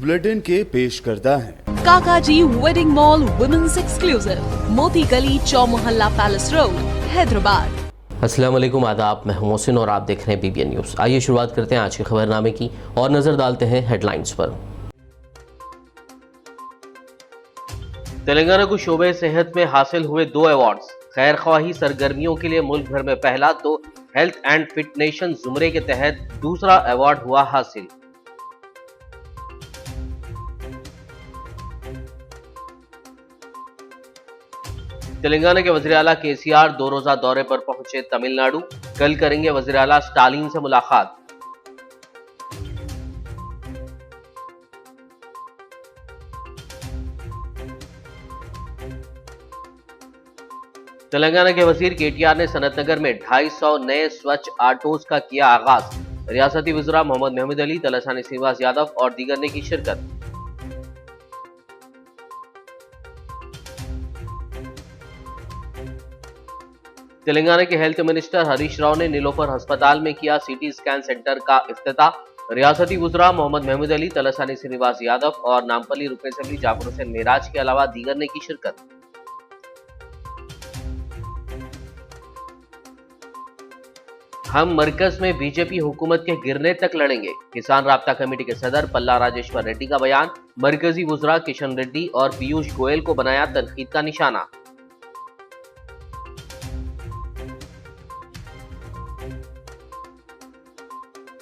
Bulletin के पेश करता है काकाजी वेडिंग मॉल वुमेन्स एक्सक्लूसिव, मोती गली, चौमोहल्ला पैलेस रोड, हैदराबाद। अस्सलाम वालेकुम, आदाब। मैं हूं मोहसिन और आप देख रहे हैं BBN न्यूज़। आइए शुरुआत करते हैं आज के खबरनामे की और नजर डालते हैं हेडलाइंस पर। तेलंगाना को शोबे सेहत में हासिल हुए 2 अवार्ड्स। खैर ख्वाही सरगर्मियों के लिए मुल्क भर में पहला तो हेल्थ एंड फिट नेशन जुमरे के तहत दूसरा अवार्ड हुआ हासिल। तेलंगाना के वज़ीर आला KCR 2 रोजा दौरे पर पहुंचे तमिलनाडु। कल करेंगे वज़ीर आला स्टालिन से मुलाकात। तेलंगाना के वजीर KTR ने सनतनगर में 250 नए स्वच्छ ऑटोज का किया आगाज। रियासती वज़ीर मोहम्मद महमूद अली, तलसानी श्रीनिवास यादव और दीगर ने की शिरकत। तेलंगाना के हेल्थ मिनिस्टर हरीश राव ने नीलोफर अस्पताल में किया CT स्कैन सेंटर का इफ्तिताह। रियासती वज़ीर मोहम्मद महमूद अली, तलसानी श्रीनिवास यादव और नामपल्ली रुकन असेंबली जाकिर हुसैन मेराज के अलावा दीगर ने की शिरकत। हम मरकज में बीजेपी हुकूमत के गिरने तक लड़ेंगे। किसान राब्ता कमेटी के सदर पल्ला राजेश्वर रेड्डी का बयान। मरकजी वज़रा किशन रेड्डी और पीयूष गोयल को बनाया तनकीद का निशाना।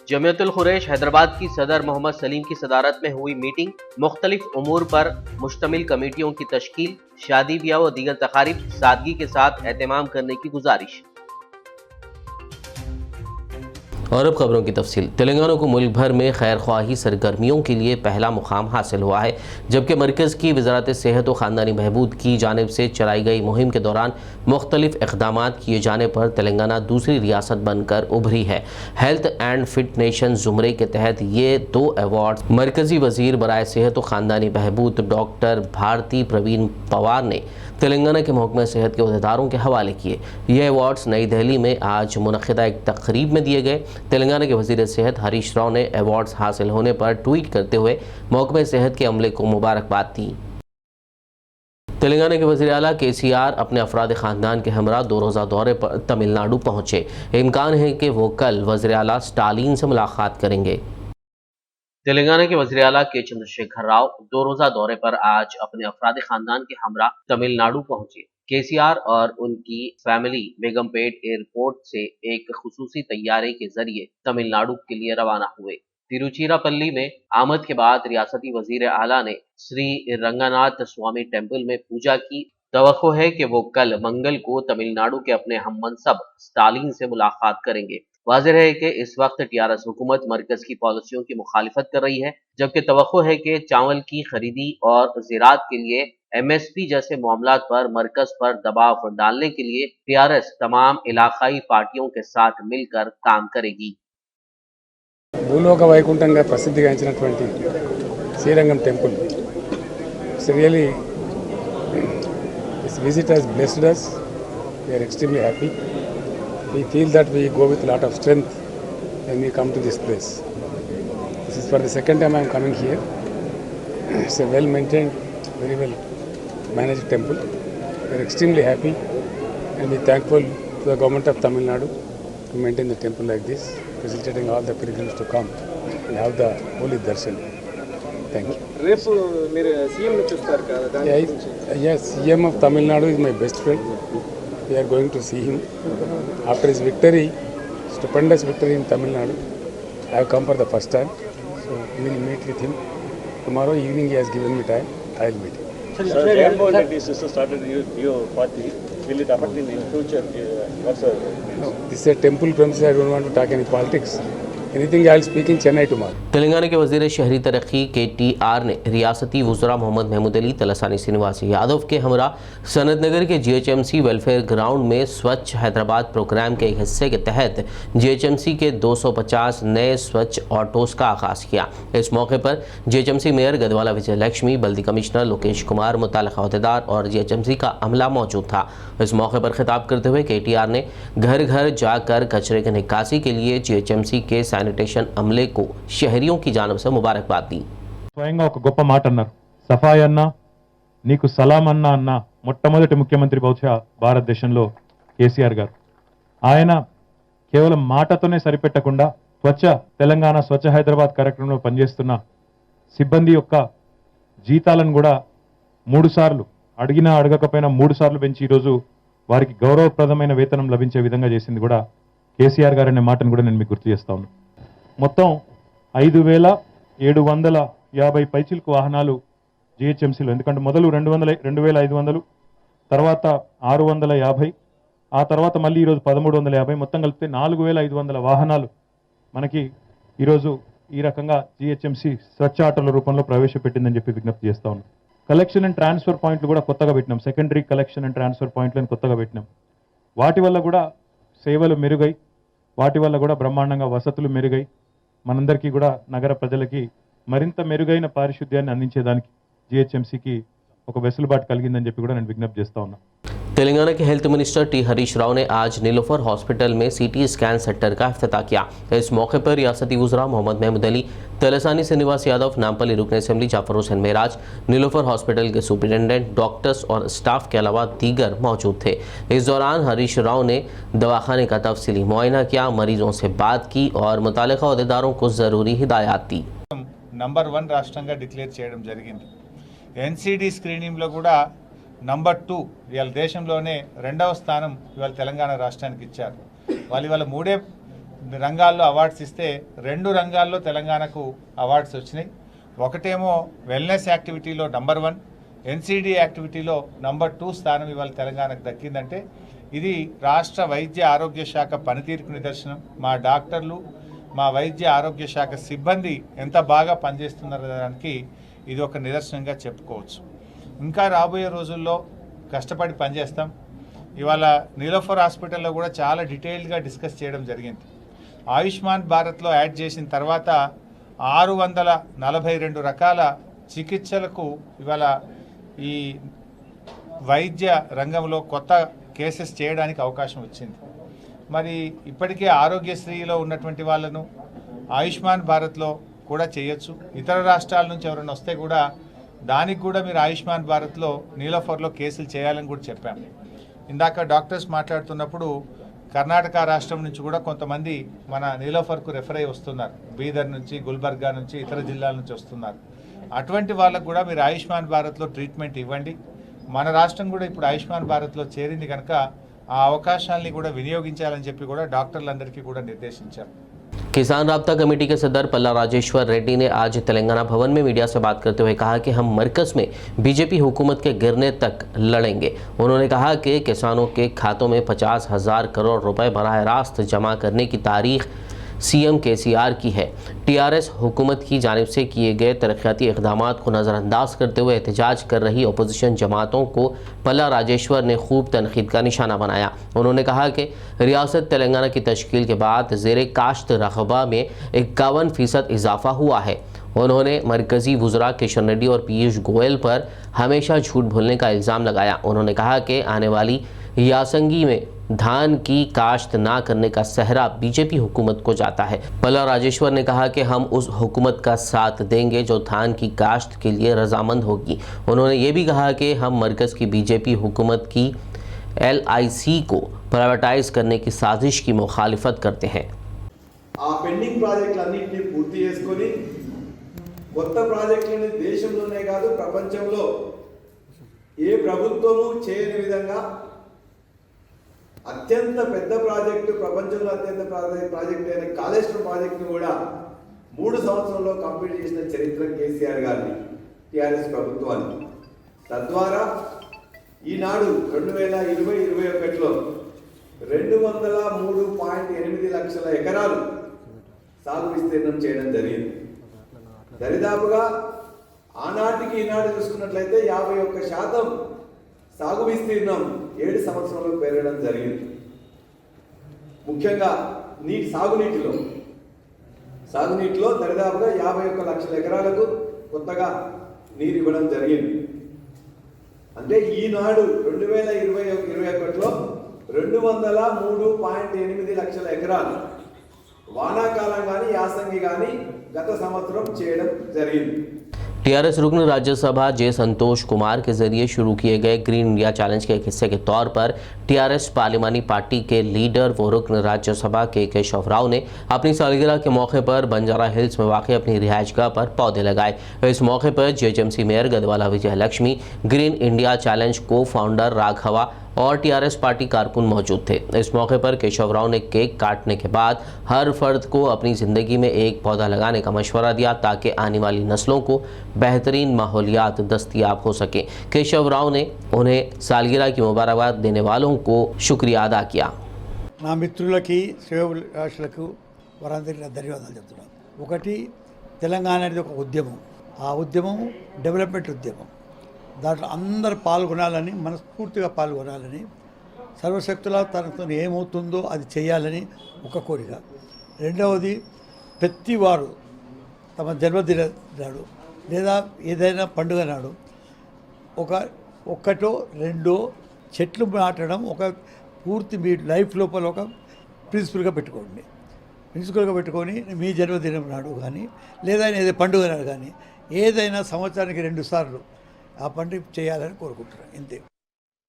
जमियतुल खुरैश हैदराबाद की सदर मोहम्मद सलीम की सदारत में हुई मीटिंग। मुख्तलिफ उमूर पर मुश्तमिल कमेटियों की तश्कील। शादी ब्याह व दीगर तकारीब सादगी के साथ एहतमाम करने की गुजारिश। और अब खबरों की तफसील। तेलंगाना को मुल्क भर में खैर ख्वाही सरगर्मियों के लिए पहला मुकाम हासिल हुआ है, जबकि मरकज़ की वज़ारत सेहत व ख़ानदानी बहबूद की जानिब से चलाई गई मुहिम के दौरान मुख्तलिफ इक़दाम किए जाने पर तेलंगाना दूसरी रियासत बनकर उभरी है। हेल्थ एंड फिट नेशन ज़ुमरे के तहत ये 2 अवार्ड मरकज़ी वज़ीर बराए सेहत व ख़ानदानी बहबूद डॉक्टर भारती प्रवीण पवार ने तेलंगाना के महकमा सेहत के अहदेदारों के हवाले किए। ये अवार्ड्स नई दिल्ली में आज मुनक़िदा एक तक़रीब में दिए गए। तेलंगाना के वज़ीर सेहत हरीश राव ने अवार्ड्स हासिल होने पर ट्वीट करते हुए महकमा सेहत के अमले को मुबारकबाद दी। तेलंगाना के वज़ीर आला KCR अपने अफराद ख़ानदान के हमरा 2 रोज़ा दौरे पर तमिलनाडु पहुँचे। इम्कान है कि वो कल वज़ीर आला स्टालिन से मुलाकात करेंगे। तेलंगाना के वज़ीर आला के चंद्रशेखर राव 2 रोजा दौरे पर आज अपने अफराद खानदान के हमरा तमिलनाडु पहुंचे। KCR और उनकी फैमिली बेगमपेट एयरपोर्ट से एक खुसूसी तैयारे के जरिए तमिलनाडु के लिए रवाना हुए। तिरुचिरापल्ली में आमद के बाद रियासती वज़ीर आला ने श्री रंगनाथ स्वामी टेम्पल में पूजा की। तवक्को है कि वो कल मंगल को तमिलनाडु के अपने हममनसब स्टालिन से मुलाकात करेंगे। वाज़ेह है कि इस वक्त TRS हुकूमत मरकज की पॉलिसियों की मुखालिफत कर रही है, जबकि तवक्को है कि चावल की खरीदी और ज़राअत के लिए MSP जैसे मामलात पर मरकज पर दबाव डालने के लिए TRS तमाम इलाकाई पार्टियों के साथ मिलकर काम करेगी। భూలోక వైకుంఠంగా ప్రసిద్ధిగాంచినటువంటి Srirangam temple, it's really this visit has blessed us. We are extremely happy. We feel that we go with a lot of strength when we come to this place. This is for the second time I am coming here. It's a well maintained, very well managed temple. We are extremely happy and we are thankful to the government of Tamil Nadu to maintain the temple like this, facilitating all the pilgrims to come and have the holy darshan. Thank you. రేపు మీరు CM ని చూస్తారు కదా, దాని గురించి. Yes, CM of Tamil Nadu is my best friend. We are going to see him after his victory, stupendous victory in Tamil Nadu. I have come for the first time, so we will meet with him tomorrow evening. He has given me time. I will meet him. So Jagannath Reddy sister started your party. Will it affect in future? What's No, this is a temple premises. I don't want to talk any politics. Anything I will speak in Chennai tomorrow. Telangana के वज़ीर शहरी तरक्की KTR ने रियासती वज़रा मोहम्मद महमूद अली, तलसानी श्रीनिवास यादव के हमरा सनतनगर के GHMC welfare ground में स्वच्छ हैदराबाद प्रोग्राम के एक हिस्से के तहत GHMC के 250 नए स्वच्छ ऑटोज़ का आगाज़ किया। इस मौके पर GHMC मेयर गदवाला विजय लक्ष्मी, बल्दी कमिश्नर लोकेश कुमार, मुताल्लिक़ अहदेदार और GHMC का अमला मौजूद था। इस मौके पर खिताब करते हुए KTR ने घर घर जाकर कचरे की निकासी के लिए GHMC के सैनिटेशन अमले को शहरियों की जानब से मुबारकबाद दी। స్వయంగా ఒక గొప్ప మాట అన్నారు. సఫాయి అన్నా నీకు సలాం అన్నా అన్న మొట్టమొదటి ముఖ్యమంత్రి బహుశా భారతదేశంలో కేసీఆర్ గారు. ఆయన కేవలం మాటతోనే సరిపెట్టకుండా తెలంగాణ స్వచ్ఛ హైదరాబాద్ కార్యక్రమంలో పనిచేస్తున్న సిబ్బంది యొక్క జీతాలను కూడా 3 సార్లు అడిగినా అడగకపోయినా 3 సార్లు పెంచి ఈరోజు వారికి గౌరవప్రదమైన వేతనం లభించే విధంగా చేసింది కూడా కేసీఆర్ గారు అనే మాటను కూడా నేను మీకు గుర్తు చేస్తా ఉన్నాను. మొత్తం 5,750 పైచిలకు వాహనాలు జిహెచ్ఎంసీలో, ఎందుకంటే మొదలు 2,500, తర్వాత 650, ఆ తర్వాత మళ్ళీ ఈరోజు 1,350, మొత్తం కలిపితే 4,500 వాహనాలు మనకి ఈరోజు ఈ రకంగా జిహెచ్ఎంసీ స్వచ్ఛ ఆటోల రూపంలో ప్రవేశపెట్టిందని చెప్పి విజ్ఞప్తి చేస్తా ఉన్నాం. కలెక్షన్ అండ్ ట్రాన్స్ఫర్ పాయింట్లు కూడా కొత్తగా పెట్టినాం. సెకండరీ కలెక్షన్ అండ్ ట్రాన్స్ఫర్ పాయింట్లను కొత్తగా పెట్టినాం. వాటి వల్ల కూడా సేవలు మెరుగై, వాటి వల్ల కూడా బ్రహ్మాండంగా వసతులు మెరుగై, మనందరికీ కూడా నగర ప్రజలకి మరింత మెరుగైన పారిశుద్ధ్యాన్ని అందించేదానికి జిహెచ్ఎంసీకి ఒక వెసులుబాటు కలిగిందని చెప్పి కూడా నేను విజ్ఞప్తి చేస్తా ఉన్నా. तेलंगाना के health minister T Harish Rao ने आज नीलोफर हॉस्पिटल में सीटी स्कैन सेंटर का इफ्तिताह किया। इस मौके पर रियासती वज़रा मोहम्मद महमूद अली, तलसानी श्रीनिवास यादव, नामपल्ली रुकन असेंबली जाफर हुसैन मेराज, नीलोफर हॉस्पिटल के सुपरिटेंडेंट, डॉक्टर्स और स्टाफ के अलावा दीगर मौजूद थे। इस दौरान हरीश राव ने दवाखाने का तफसीली मुआयना किया, मरीजों से बात की और मुतालिका अहदेदारों को ज़रूरी हिदायत दी। నంబర్ 1 రాష్ట్రంగా డిక్లేర్ చేయడం జరిగింది. ఎన్సిడి స్క్రీనింగ్లో కూడా నంబర్ 2 ఇవాళ దేశంలోనే 2వ స్థానం ఇవాళ తెలంగాణ రాష్ట్రానికి ఇచ్చారు. వాళ్ళు ఇవాళ 3 రంగాల్లో అవార్డ్స్ ఇస్తే 2 రంగాల్లో తెలంగాణకు అవార్డ్స్ వచ్చినాయి. ఒకటేమో వెల్నెస్ యాక్టివిటీలో నంబర్ 1, ఎన్సిడి యాక్టివిటీలో నంబర్ 2 స్థానం ఇవాళ తెలంగాణకు దక్కిందంటే ఇది రాష్ట్ర వైద్య ఆరోగ్య శాఖ పనితీరుకు నిదర్శనం. మా డాక్టర్లు, మా వైద్య ఆరోగ్య శాఖ సిబ్బంది ఎంత బాగా పనిచేస్తున్నారనడానికి ఇది ఒక నిదర్శనంగా చెప్పుకోవచ్చు. ఇంకా రాబోయే రోజుల్లో కష్టపడి పనిచేస్తాం. ఇవాళ నీలోఫర్ హాస్పిటల్లో కూడా చాలా డీటెయిల్డ్గా డిస్కస్ చేయడం జరిగింది. ఆయుష్మాన్ భారత్లో యాడ్ చేసిన తర్వాత 642 రకాల చికిత్సలకు ఇవాళ ఈ వైద్య రంగంలో కొత్త కేసెస్ చేయడానికి అవకాశం వచ్చింది. మరి ఇప్పటికే ఆరోగ్యశ్రీలో ఉన్నటువంటి వాళ్ళను ఆయుష్మాన్ భారత్లో కూడా చేయొచ్చు. ఇతర రాష్ట్రాల నుంచి ఎవరైనా వస్తే కూడా దానికి కూడా మీరు ఆయుష్మాన్ భారత్లో నీలోఫర్లో కేసులు చేయాలని కూడా చెప్పాం. ఇందాక డాక్టర్స్ మాట్లాడుతున్నప్పుడు కర్ణాటక రాష్ట్రం నుంచి కూడా కొంతమంది మన నీలోఫర్కు రెఫర్ అయ్యి వస్తున్నారు. బీదర్ నుంచి, గుల్బర్గా నుంచి, ఇతర జిల్లాల నుంచి వస్తున్నారు. అటువంటి వాళ్ళకు కూడా మీరు ఆయుష్మాన్ భారత్లో ట్రీట్మెంట్ ఇవ్వండి. మన రాష్ట్రం కూడా ఇప్పుడు ఆయుష్మాన్ భారత్లో చేరింది కనుక ఆ అవకాశాలని కూడా వినియోగించాలని చెప్పి కూడా డాక్టర్లందరికీ కూడా నిర్దేశించారు. किसान राब्ता कमेटी के सदर पल्ला राजेश्वर रेड्डी ने आज तेलंगाना भवन में मीडिया से बात करते हुए कहा कि हम मरकज में बीजेपी हुकूमत के गिरने तक लड़ेंगे। उन्होंने कहा कि किसानों के खातों में 50,000 करोड़ रुपए बराह रास्त जमा करने की तारीख सीएम केसीआर की है। टीआरएस हुकूमत की जानिब से किए गए तरक्याती इक़दामात को नज़रअंदाज करते हुए एहतजाज कर रही अपोजिशन जमातों को पल्ला राजेश्वर ने खूब तनकीद का निशाना बनाया। उन्होंने कहा कि रियासत तेलंगाना की तश्कील के बाद ज़ेरे काश्त रकबा में 51% इजाफा हुआ है। उन्होंने मरकज़ी वज़रा किशन रेड्डी और पीयूष गोयल पर हमेशा झूठ बोलने का इल्ज़ाम लगाया। उन्होंने कहा कि आने वाली यासंगी में धान की काश्त ना करने का सहरा बीजेपी हुकूमत को जाता है। पल्ला राजेश्वर ने कहा कि हम उस हुकूमत का साथ देंगे जो धान की काश्त के लिए रजामंद होगी। उन्होंने ये भी कहा कि हम मरकज़ की बीजेपी हुकूमत की LIC को प्राइवेटाइज करने की साजिश की मुखालिफत करते हैं। ఆ పెండింగ్ ప్రాజెక్టులన్నింటినీ పూర్తి చేసుకొని కొత్త ప్రాజెక్టులని దేశంలోనే కాదు ప్రపంచంలో ఏ ప్రభుత్వము చేయని విధంగా అత్యంత పెద్ద ప్రాజెక్టు, ప్రపంచంలో అత్యంత ప్రాజెక్టు అయిన కాళేశ్వరం ప్రాజెక్టును కూడా 3 సంవత్సరాల్లో కంప్లీట్ చేసిన చరిత్ర కేసీఆర్ గారిని, టీఆర్ఎస్ ప్రభుత్వాన్ని. తద్వారా ఈనాడు 2020-21లో 203.8 లక్షల ఎకరాలు సాగు విస్తీర్ణం చేయడం జరిగింది. దరిదాపుగా ఆనాటికి ఈనాడు చూసుకున్నట్లయితే 51% సాగు విస్తీర్ణం 7 సంవత్సరాల్లో పెరగడం జరిగింది. ముఖ్యంగా సాగునీటిలో దరిదాపుగా 51 లక్షల ఎకరాలకు కొత్తగా నీరు ఇవ్వడం జరిగింది. అంటే ఈనాడు 2020-21లో 203.8 లక్షల ఎకరాలు వానాకాలం కానీ యాసంగి కానీ గత సంవత్సరం చేయడం జరిగింది. टीआरएस रुकन राज्यसभा जे संतोष कुमार के जरिए शुरू किए गए ग्रीन इंडिया चैलेंज के एक हिस्से के तौर पर टीआरएस पार्लिमानी पार्टी के लीडर व रुकन राज्यसभा के केशव राव ने अपनी सालगिरह के मौके पर बंजारा हिल्स में वाक़ अपनी रिहायशगाह पर पौधे लगाए। इस मौके पर जेएचएमसी मेयर गदवाला विजय लक्ष्मी, ग्रीन इंडिया चैलेंज को फाउंडर राघवा और टीआरएस पार्टी कारकुन मौजूद थे। इस मौके पर केशव राव ने केक काटने के बाद हर फर्द को अपनी ज़िंदगी में एक पौधा लगाने का मशवरा दिया ताकि आने वाली नस्लों को बेहतरीन माहौलियात दस्तयाब हो सके। केशव राव ने उन्हें सालगिरह की मुबारकबाद देने वालों को शुक्रिया अदा किया। నా మిత్రులకి శ్రేయోభిలాషులకు వారందరికీ నా ధన్యవాదాలు చెప్తున్నాను. ఒకటి, తెలంగాణ అనేది ఒక ఉద్యమం. ఆ ఉద్యమం డెవలప్మెంట్ ఉద్యమం. దాంట్లో అందరు పాల్గొనాలని, మనస్ఫూర్తిగా పాల్గొనాలని, సర్వశక్తులా తనతో ఏమవుతుందో అది చేయాలని ఒక కోరిక. రెండవది, ప్రతివారు తమ జన్మదిన నాడు లేదా ఏదైనా పండుగ నాడు ఒకటో రెండో చెట్లు నాటడం ఒక పూర్తి మీ లైఫ్ లోపల ఒక ప్రిన్సిపల్గా పెట్టుకొని మీ జన్మదినం నాడు కానీ లేదా ఏదో పండుగ నాడు కానీ ఏదైనా సంవత్సరానికి 2 సార్లు ఆ పండుగ చేయాలని కోరుకుంటున్నాను. ఇంతే.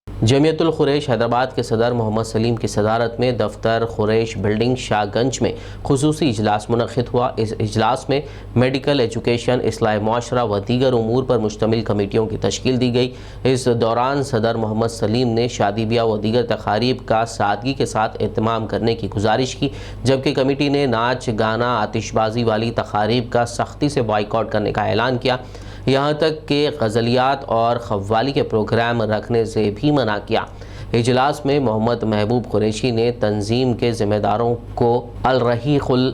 जमियतुल खुरैश हैदराबाद के सदर मोहम्मद सलीम की सदारत में दफ्तर खुरैश बिल्डिंग शाहगंज में खुसूसी इजलास मुनक़िद हुआ। इस इजलास में मेडिकल, एजुकेशन, इस्लाह माशरा व दीगर उमूर पर मुश्तमिल कमेटियों की तश्कील दी गई। इस दौरान सदर मोहम्मद सलीम ने शादी ब्याह व दीगर तकारीब का सादगी के साथ एहतमाम करने की गुजारिश की, जबकि कमेटी ने नाच गाना, आतिशबाजी वाली तकारीब का सख्ती से बॉयकॉट करने का ऐलान किया। यहाँ तक कि गज़लियात और ख़व्वाली के प्रोग्राम रखने से भी मना किया। इजलास में मोहम्मद महबूब कुरैशी ने तंजीम के ज़िम्मेदारों को अल रहीक़ुल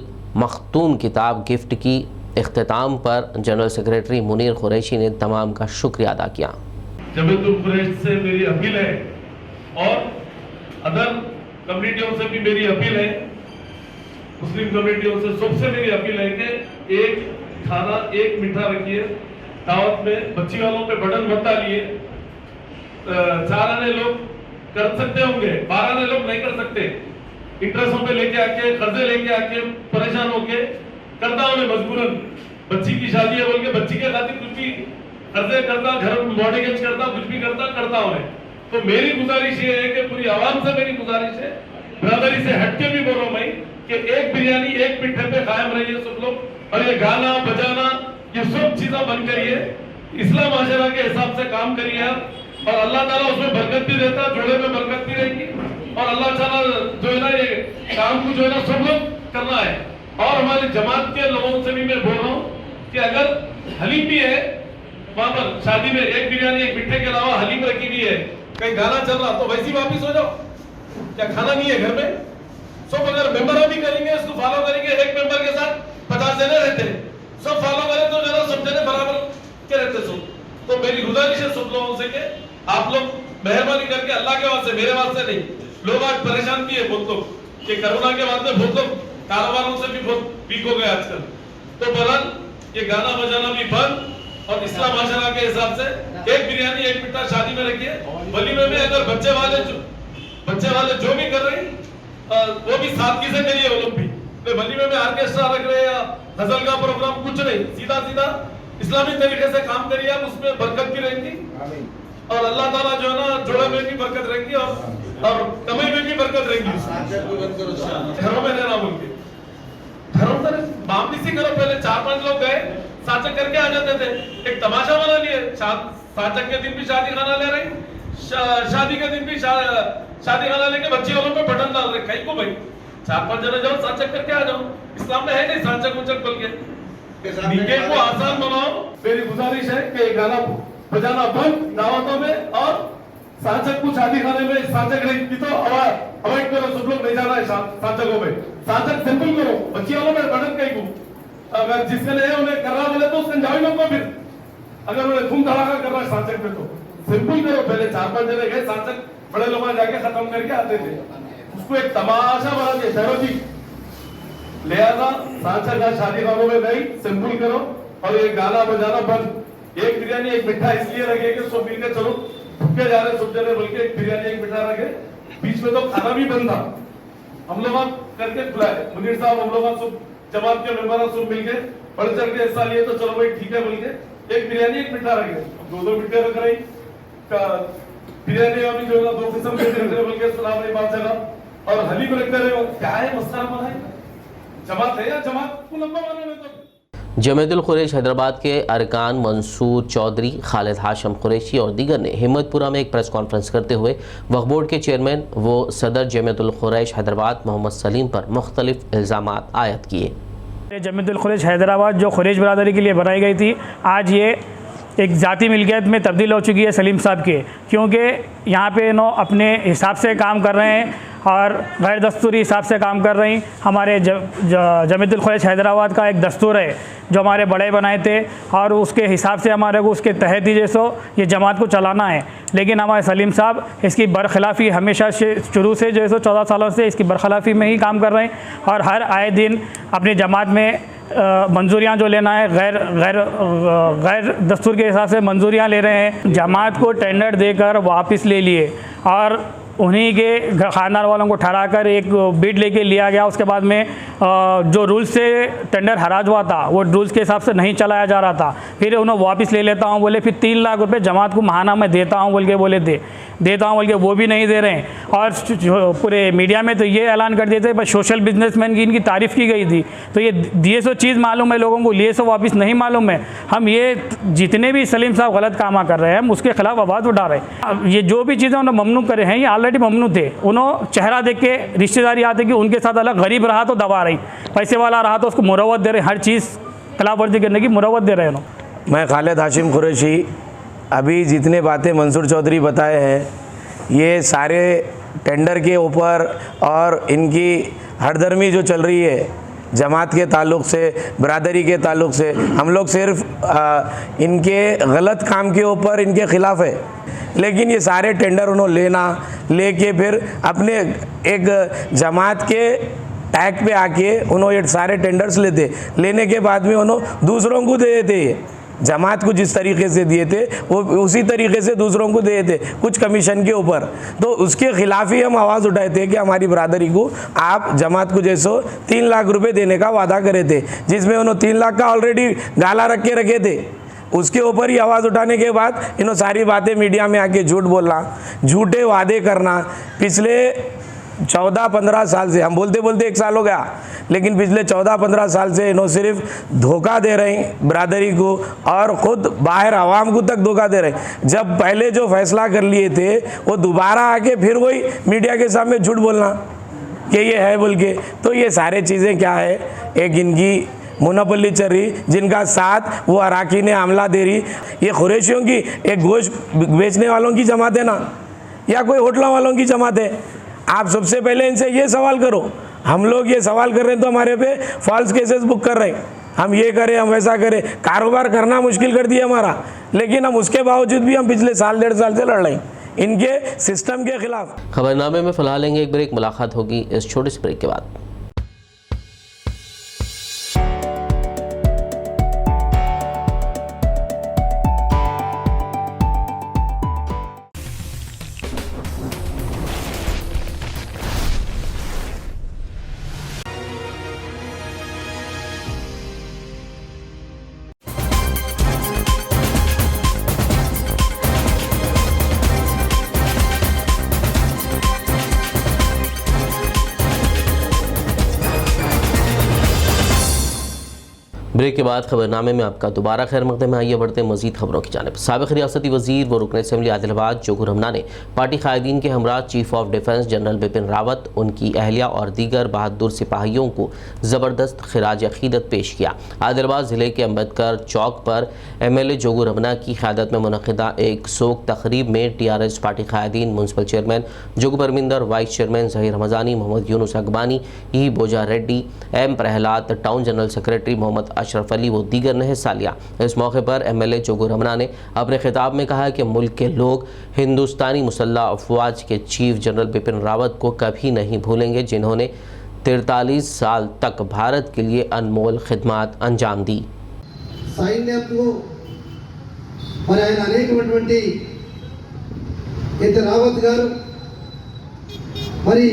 मख्तूम किताब गिफ्ट की। इख्तिताम पर जनरल सेक्रेटरी मुनीर कुरैशी ने तमाम का शुक्रिया अदा किया। जमियतुल खुरैश से मेरी अपील है और अदर कम्युनिटियों से भी मेरी अपील है, मुस्लिम कम्युनिटियों से सबसे मेरी अपील है कि एक खाना, एक मीठा रखिए दावत में, बच्ची वालों पे बर्डन मत डालिए। 4 आने लोग कर सकते होंगे, 12 आने लोग नहीं कर सकते। इंटरेस्टों पे लेके आके, कर्जे लेके आके परेशान होके करता उन्हें मजबूरन, बच्ची की शादी है बोल के बच्ची के खातिर कुछ भी कर्जे करता, घर मॉर्गेज करता, कुछ भी करता उन्हें। तो मेरी गुजारिश ये है कि पूरी आवाम से मेरी गुजारिश है, ब्रदरी से हटके भी बोल रहा हूं मैं, कि एक बिरयानी, एक पिट्ठे पे कायम रहिए सब लोग। और ये गाना बजाना, ये सब चीजें बंद करिए, इस्लाम माशरा के हिसाब से काम करिए आप, और अल्लाह ताला उसमें बरकत भी देता, जोड़े में बरकत भी रहेगी। और अल्लाह ताला जो है ना, ये काम को जो है ना सब लोग करना है। और हमारे जमात के लोगों से भी मैं बोल रहा हूँ कि अगर हलीम भी है वहां पर शादी में, एक बिरयानी एक मिठे के अलावा हलीम रखी भी है, कहीं गाना चल रहा तो वैसे ही वापिस हो जाओ। क्या खाना नहीं है घर में? सब अगर मेंबर भी करेंगे, इसको फॉलो करेंगे, एक मेंबर के साथ 50 जने रहते हैं, सब फॉलो करें तो जरा सब जने बराबर के रहते सब। तो मेरी गुजारिश है सब लोगों से कि आप लोग मेहरबानी करके अल्लाह के वास्ते, मेरे वास्ते नहीं, लोग आज परेशान भी है बहुत लोग कि कोरोना के बाद में बहुत लोग कारोबारों से भी बहुत वीक हो गए आजकल। तो बहरहाल ये गाना बजाना भी बंद और इस्लाम माशरा के हिसाब से एक बिरयानी, एक मिठा शादी में रखिए। वलीमे में अगर बच्चे वाले जो भी कर रहे हैं वो भी सादगी से करिए। वो लोग भी वलीमे में ऑर्केस्ट्रा रख रहे या गजल का प्रोग्राम, कुछ नहीं, सीधा सीधा इस्लामी तरीके से काम करिए आप, उसमें बरकत भी रहेगी और अल्लाह ताला जो है ना जोड़े में भी बरकत रहेगी और कमाई में भी बरकत रहेगी। घरों में रहना बोल के, घरों से मामली सी करो। पहले 4-5 लोग गए, साचक करके आ जाते थे, एक तमाशा बना लिए। साचक के दिन भी शादी खाना ले रहे, शादी के दिन भी शादी खाना लेके बच्ची वालों पे बटन डाल रहे। कहीं को भाई 4-5 जने जाओ, साचक करके आ जाओ। इस्लाम में है नहीं साचक मुचक बोल के। निके को आसान बनाओ। मेरी गुजारिश है कि गाना बजाना बंद दावतों में, और साचक को शादी खाने में साचक नहीं तो अवॉइड करो। सब लोग नहीं जाना है साचकों में, साचक सिंपल करो। बच्ची वालों में बटन कहीं को अगर जिसके लिए उन्हें कर रहा बोले तो उसने जाओ ही मत। फिर अगर उन्हें धूम धड़ाका कर रहा है साचक में तो सिंपल करो। पहले 4-5 जने गए, साचक बड़े लोग जाके खत्म करके आते थे, उसको एक तमाशा बना दिया शहरों जी। लिहाजा साचक का शादी खानों में नहीं, सिंपल करो और ये गाना बजाना बंद। एक बिरयानी एक मिठा इसलिए रखे कि सब मिलकर चलो भूखे जा रहे सब जने, बल्कि एक बिरयानी एक मिठा रखे। बीच में तो खाना भी बंद था, हम लोग करके बुलाए मुनीर साहब, हम लोग सब जमात के मेंबर सब मिलके बढ़ चढ़ के हिस्सा लिए तो चलो भाई ठीक है बोल के एक बिरयानी एक मिठा रख गए, 2 मिठे रख रही बिरयानी अभी जो है ना 2 किस्म के रख रहे, बल्कि सलाम नहीं बात जगह और हली को रखते रहे। क्या है मसला है? जमात है या जमात को लंबा माना में तो जमीयतुल कुरैश हैदराबाद के अरकान मंसूर चौधरी, खालिद हाशम कुरैशी और दीगर ने हिम्मतपुरा में एक प्रेस कॉन्फ्रेंस करते हुए वक्फ बोर्ड के चेयरमैन व सदर जमीयतुल कुरैश हैदराबाद मोहम्मद सलीम पर मुख्तलिफ इल्ज़ामात आयद किए। जमीयतुल कुरैश हैदराबाद जो कुरैश बरादरी के लिए बनाई गई थी, आज ये एक ज़ाती मिल्कियत में तब्दील हो चुकी है सलीम साहब के, क्योंकि यहाँ पे नो अपने हिसाब से काम कर रहे हैं और गैर दस्तूरी हिसाब से काम कर रही। हमारे जमीयतुल कुरैश हैदराबाद का एक दस्तूर है जो हमारे बड़े बनाए थे और उसके हिसाब से हमारे को उसके तहत ही जैसो ये जमात को चलाना है। लेकिन हमारे सलीम साहब इसकी बरखिलाफ़ी हमेशा से शुरू से जैसो 14 सालों से इसकी बरखिलाफ़ी में ही काम कर रहे हैं और हर आए दिन अपनी जमात में मंजूरियाँ जो लेना है गैर दस्तूर के हिसाब से मंजूरियाँ ले रहे हैं। जमात को टेंडर देकर वापस ले लिए और उन्हीं के ख़ानदान वालों को ठहरा कर एक बिड लेके लिया गया। उसके बाद में जो रूल्स से टेंडर हराज हुआ था वो रूल्स के हिसाब से नहीं चलाया जा रहा था। फिर उन्हें वापस ले लेता हूँ बोले, फिर 3 लाख रुपए जमात को महाना में देता हूँ बोल के देता हूँ बोल के वो भी नहीं दे रहे हैं। और पूरे मीडिया में तो ये ऐलान कर दिए थे बस सोशल बिजनेसमैन की इनकी तारीफ़ की गई थी, तो ये दिए सो चीज़ मालूम है लोगों को, लिए सो वापस नहीं मालूम है। हम ये जितने भी सलीम साहब गलत काम कर रहे हैं हम उसके खिलाफ आवाज़ उठा रहे हैं। ये जो भी चीज़ें उन्होंने ममनू करे हैं ये ऑलरेडी ममनू थे। उन्होंने चेहरा देख के रिश्तेदारी आते कि उनके साथ अलग, गरीब रहा तो दबा रही, पैसे वाला रहा तो उसको मुरव्वत दे रहे, हर चीज़ खिलाफ वर्जी करने की मुरव्वत दे रहे हैं। मैं खालिद हाशिम कुरैशी, अभी जितने बातें मंसूर चौधरी बताए हैं ये सारे टेंडर के ऊपर और इनकी हरदर्मी जो चल रही है जमात के ताल्लुक़ से, बरादरी के ताल्लुक़ से, हम लोग सिर्फ इनके गलत काम के ऊपर इनके ख़िलाफ़ है। लेकिन ये सारे टेंडर उन्होंने लेके फिर अपने एक जमात के टैग पे आके उन्होंने ये सारे टेंडर्स लेने के बाद में उन्होंने दूसरों को दे देते। जमात को जिस तरीके से दिए थे वो उसी तरीके से दूसरों को दिए थे, कुछ कमीशन के ऊपर। तो उसके खिलाफ ही हम आवाज़ उठाए थे कि हमारी बरादरी को आप जमात को जैसो 3 लाख रुपए देने का वादा करे थे, जिसमें उन्होंने 3 लाख का ऑलरेडी गाला रखे थे। उसके ऊपर ही आवाज़ उठाने के बाद इन्होंने सारी बातें मीडिया में आके झूठ बोलना, झूठे वादे करना। पिछले 14-15 साल से, हम बोलते 1 साल हो गया, लेकिन पिछले 14-15 साल से इन्होंने सिर्फ धोखा दे रहे हैं बरादरी को और ख़ुद बाहर आवाम को तक धोखा दे रहे हैं। जब पहले जो फैसला कर लिए थे वो दोबारा आके फिर वही मीडिया के सामने झूठ बोलना कि ये है बोल के। तो ये सारे चीज़ें क्या है, एक इनकी मोनोपोली चल रही, जिनका साथ वो अराकीन आमला दे रही। ये कुरैशियों की एक गोश्त बेचने वालों की जमात है ना, या कोई होटलों वालों की जमात है? आप सबसे पहले इनसे ये सवाल करो। हम लोग ये सवाल कर रहे हैं तो हमारे पे फॉल्स केसेस बुक कर रहे हैं, हम ये करें हम वैसा करें, कारोबार करना मुश्किल कर दिया हमारा। लेकिन हम उसके बावजूद भी हम पिछले 1.5 साल से लड़ रहे हैं इनके सिस्टम के खिलाफ। खबरनामे में फिलहाल लेंगे एक ब्रेक, मुलाकात होगी इस छोटे से ब्रेक के बाद। ब्रेक के बाद खबरनामे में आपका दोबारा खैर मकदम है। आइए बढ़ते हैं मजीद खबरों की जानिब। साबिक़ रियासती वज़ीर व रुकन असम्बली आदिलाबाद जोगुर रमना ने पार्टी कायदीन के हमरा chief of defence general Bipin Rawat, उनकी अहलिया और दीगर बहादुर सिपाहियों को ज़बरदस्त खिराज अक़ीदत पेश किया। आदिलाबाद ज़िले के अम्बेडकर चौक पर MLA जोगुर रमना की क़यादत में मुनक़िदा एक सोग तक़रीब में TRS पार्टी कायदीन, municipal chairman Jogu Paraminder, vice chairman Zaheer Ramzani, Mohammad Yunus Akbani, E Boja Reddy, M Prahlad, town general secretary Mohammad Ashraf Ali व दीगर ने हिस्सा लिया। इस मौके पर MLA जोगुर रमना ने अपने खिताब में कहा कि मुल्क के लोग हिंदुस्तानी मुसल्लह अफवाज के चीफ जनरल बिपिन रावत को कभी नहीं भूलेंगे, जिन्होंने 43 साल तक भारत के लिए अनमोल खिदमत अंजाम दी। సైన్యంలో మరి ఆయన అనేకమైనటువంటి రావత్ గారు మరి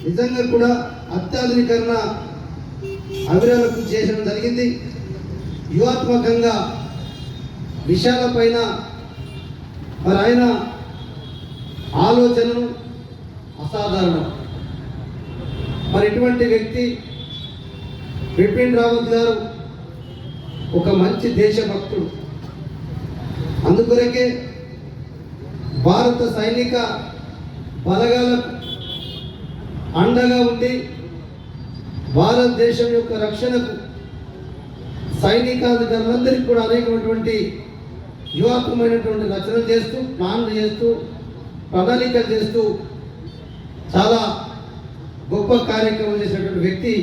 నిజంగా కూడా అత్యాధునికరణ అభివృద్ధి చేయడం జరిగింది. వ్యూహాత్మకంగా విషయాలపైన మరి ఆయన ఆలోచనలు అసాధారణం. మరి ఇటువంటి వ్యక్తి బిపిన్ రావత్ గారు ఒక మంచి దేశభక్తుడు. అందుకొరకే భారత సైనిక బలగాలకు అండగా ఉండి భారతదేశం యొక్క రక్షణకు సైనికాధికారులందరికీ కూడా అనేకమైనటువంటి వ్యూహాత్మకమైనటువంటి రచనలు చేస్తూ, ప్లాన్లు చేస్తూ, ప్రణాళికలు చేస్తూ చాలా గొప్ప కార్యక్రమం చేసినటువంటి వ్యక్తి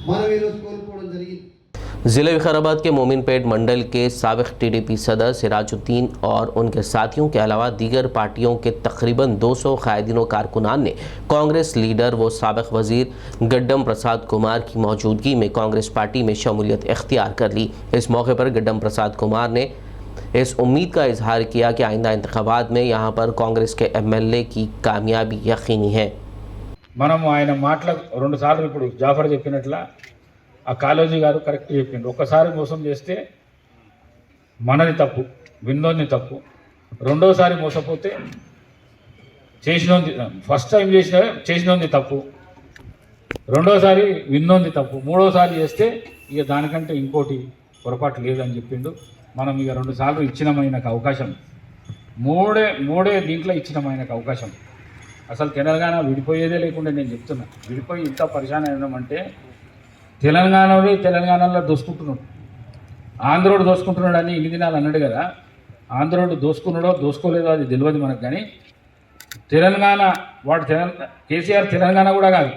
మనం ఈరోజు కోల్పోవడం జరిగింది. ज़िले विकाराबाद के मोमिनपेट मंडल के साबिक टीडीपी सदर सिराजुद्दीन और उनके साथियों के अलावा दीगर पार्टियों के तकरीबन 200 कायदीनों कारकुनान ने कांग्रेस लीडर व साबिक वजीर गड्डम प्रसाद कुमार की मौजूदगी में कांग्रेस पार्टी में शमूलियत इख्तियार कर ली। इस मौके पर गड्डम प्रसाद कुमार ने इस उम्मीद का इजहार किया कि आइंदा इंतखाबात में यहाँ पर कांग्रेस के MLA की कामयाबी यकीनी है। మనం ఆయన మాటలకు 2 సార్లు ఇప్పుడు జాఫర్ చెప్పినట్ల ఆ కాళోజీ గారు కరెక్ట్ చెప్పిండు. ఒక్కసారి మోసం చేస్తే మనది తప్పు, విన్నోంది తప్పు. రెండోసారి మోసపోతే చేసినోంది, ఫస్ట్ టైం చేసినోంది తప్పు, రెండోసారి విన్నోంది తప్పు, మూడోసారి చేస్తే ఇక దానికంటే ఇంకోటి పొరపాటు లేదని చెప్పిండు. మనం ఇక 2 సార్లు ఇచ్చినమైనకు అవకాశం, మూడే దీంట్లో ఇచ్చినమైనకు అవకాశం. అసలు తెలంగాణ విడిపోయేదే లేకుండా నేను చెప్తున్నా. విడిపోయి ఇంత పరిశాన అయినామంటే తెలంగాణలో దోసుకుంటున్నాడు, ఆంధ్రోడు దోసుకుంటున్నాడు అని ఇన్ని దినాలు అన్నాడు కదా. ఆంధ్రోడు దోసుకున్నాడో దోసుకోలేదో అది తెలియదు మనకు, కానీ తెలంగాణ వాడు కేసీఆర్ తెలంగాణ కూడా కాదు.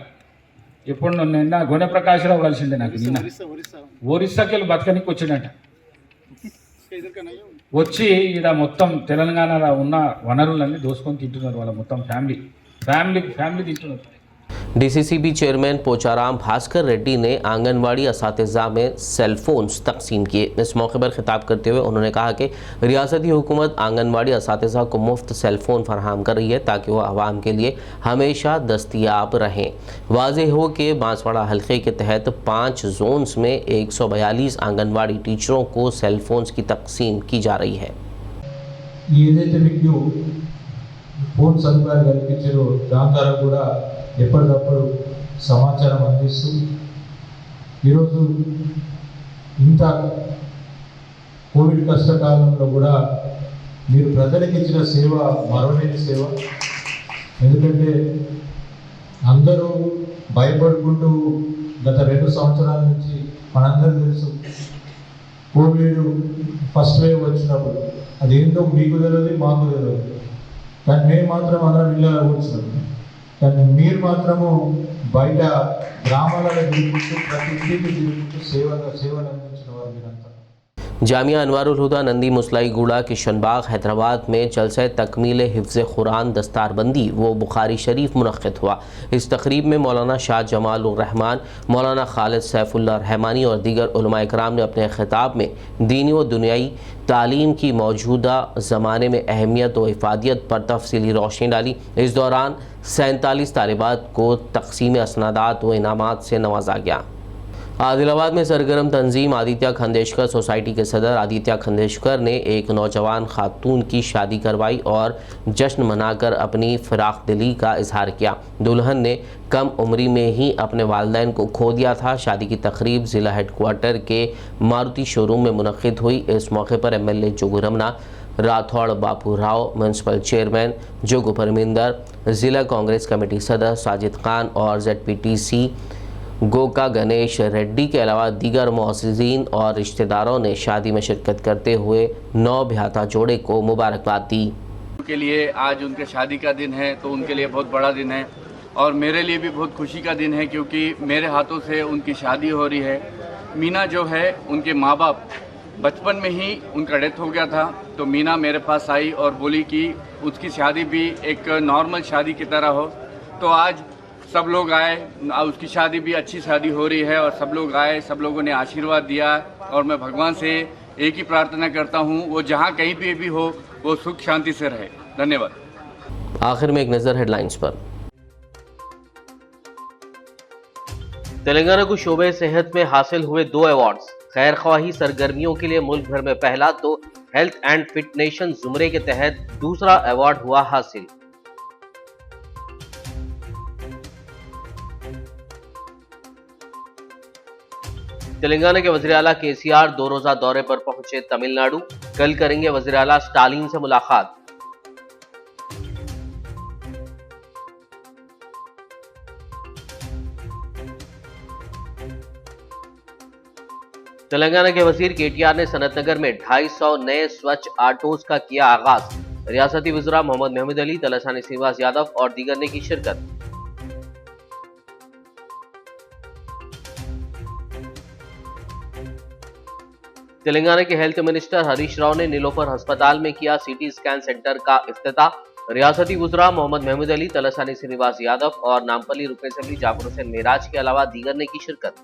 ఇప్పుడు నిన్న గొనె ప్రకాశ్రావు కలిసిండే నాకు, నిన్న ఒరిస్సాకి వెళ్ళి బతకనికి వచ్చిండట. వచ్చి ఈడ మొత్తం తెలంగాణలో ఉన్న వనరులన్నీ దోసుకొని తింటున్నారు. వాళ్ళ మొత్తం ఫ్యామిలీ తింటున్నారు. DCCB चेयरमैन पोचाराम भास्कर रेड्डी ने आंगनवाड़ी असातिज़ा में सेलफोन्स तकसीम किए। इस मौके पर खिताब करते हुए उन्होंने कहा कि रियासती हुकूमत आंगनवाड़ी असातिज़ा को मुफ्त सेलफोन फराहम कर रही है ताकि वह आवाम के लिए हमेशा दस्तियाब रहें। वाज़ेह हो कि बांसवाड़ा हल्के के तहत 5 जोन्स में 142 आंगनवाड़ी टीचरों को सेलफोन्स की तकसीम की जा रही है। ఏదైతే మీకు ఫోన్ సదుపాయాలు కల్పించారో దాని ద్వారా కూడా ఎప్పటికప్పుడు సమాచారం అందిస్తూ ఈరోజు ఇంత కోవిడ్ కష్టకాలంలో కూడా మీరు ప్రజలకు ఇచ్చిన సేవ మరవలేని సేవ. ఎందుకంటే అందరూ భయపడుకుంటూ గత 2 సంవత్సరాల నుంచి మనందరూ తెలుసు, కోవిడ్ ఫస్ట్ వేవ్ వచ్చినప్పుడు అదేంటో మీకు తెలియదు, మాకు తెలియదు. కానీ మేము మాత్రం అందరం ఇళ్ళలో కూర్చున్నాం. కానీ మీరు మాత్రము బయట గ్రామాలలో తిరుగుతూ ప్రతి ఇంటికి తిరుగుతూ సేవలు అందించిన వారు మీరంతా. जामिया अनवारुल हुदा नंदी मुसलाई गूड़ा किशनबाग हैदराबाद में जलसा तकमील हिफ्ज़ कुरान दस्तारबंदी व बुखारी शरीफ मुनक़्क़िद हुआ। इस तकरीब में मौलाना शाह जमाल उर रहमान, मौलाना खालिद सैफुल्लाह रहमानी और दीगर उलमा इकराम ने अपने ख़िताब में दीनी व दुनियाई तालीम की मौजूदा ज़माने में अहमियत व इफ़ादियत पर तफसीली रोशनी डाली। इस दौरान 47 तालिबात को तक़सीम असनादात व इनामात से नवाजा गया। आदिलाबाद में सरगर्म तंजीम आदित्य खंडेशकर सोसाइटी के सदर आदित्य खंडेशकर ने एक नौजवान खातून की शादी करवाई और जश्न मनाकर अपनी फ़िराक दिली का इजहार किया। दुल्हन ने कम उम्री में ही अपने वालिदैन को खो दिया था। शादी की तकरीब ज़िला हेडक्वार्टर के मारुति शोरूम में मुनक़्क़िद हुई। इस मौके पर MLA जोगू रमना, राठौड़ बापू राव, म्यूनसिपल चेयरमैन जोगू परमिंदर, ज़िला कांग्रेस कमेटी सदर साजिद खान और ZPTC गोका गणेश रेड्डी के अलावा दीगर मुअज़्ज़िज़ीन और रिश्तेदारों ने शादी में शिरकत करते हुए नौ ब्याहता जोड़े को मुबारकबाद दी। के लिए आज उनके शादी का दिन है तो उनके लिए बहुत बड़ा दिन है और मेरे लिए भी बहुत खुशी का दिन है क्योंकि मेरे हाथों से उनकी शादी हो रही है। मीना जो है, उनके माँ बाप बचपन में ही उनका डेथ हो गया था, तो मीना मेरे पास आई और बोली कि उसकी शादी भी एक नॉर्मल शादी की तरह हो। तो आज सब लोग आए, उसकी शादी भी अच्छी शादी हो रही है और सब लोग आए, सब लोगों ने आशीर्वाद दिया और मैं भगवान से एक ही प्रार्थना करता हूँ, वो जहाँ कहीं पे भी हो वो सुख शांति से रहे। धन्यवाद। आखिर में एक नज़र हेडलाइंस पर। तेलंगाना को शोबे सेहत में हासिल हुए 2 अवार्ड्स। खैर ख्वाही सरगर्मियों के लिए मुल्क भर में पहला तो हेल्थ एंड फिट नेशन जुमरे के तहत दूसरा अवार्ड हुआ हासिल। तेलंगाना के वज़ीर आला केसीआर 2 रोजा दौरे पर पहुंचे तमिलनाडु। कल करेंगे वज़ीर आला स्टालिन से मुलाकात। तेलंगाना के वजीर केटीआर ने सनतनगर में 250 नए स्वच्छ ऑटोज का किया आगाज। रियासती वज़रा मोहम्मद महमूद अली, तलसानी श्रीनिवास यादव और दीगर ने की शिरकत। तेलंगाना के हेल्थ मिनिस्टर हरीश राव ने नीलोफर अस्पताल में किया सीटी स्कैन सेंटर का इफ्तिताह। रियासती वज़रा मोहम्मद महमूद अली, तलसानी श्रीनिवास यादव और नामपल्ली रुकन असेंबली जाफर हुसैन मेराज के अलावा दीगर ने की शिरकत।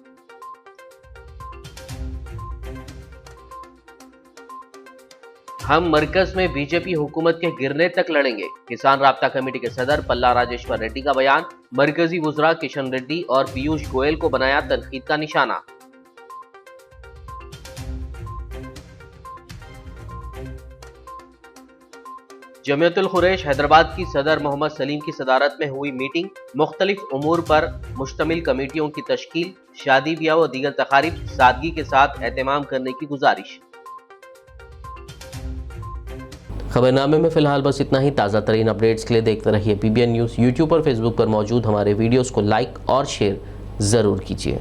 हम मरकज में बीजेपी हुकूमत के गिरने तक लड़ेंगे। किसान राब्ता कमेटी के सदर पल्ला राजेश्वर रेड्डी का बयान। मरकजी वज़रा किशन रेड्डी और पीयूष गोयल को बनाया तनकीद का निशाना। जमियतुल खुरैश हैदराबाद की सदर मोहम्मद सलीम की सदारत में हुई मीटिंग। मुख्तलिफ उमूर पर मुश्तमिल कमेटियों की तश्कील, शादी ब्याह व दीगर तकारीब सादगी के साथ एहतमाम करने की गुजारिश। खबरनामे में फिलहाल बस इतना ही। ताज़ा तरीन अपडेट्स के लिए देखते रहिए PBN न्यूज़। यूट्यूब और फेसबुक पर मौजूद हमारे वीडियोस को लाइक और शेयर ज़रूर कीजिए।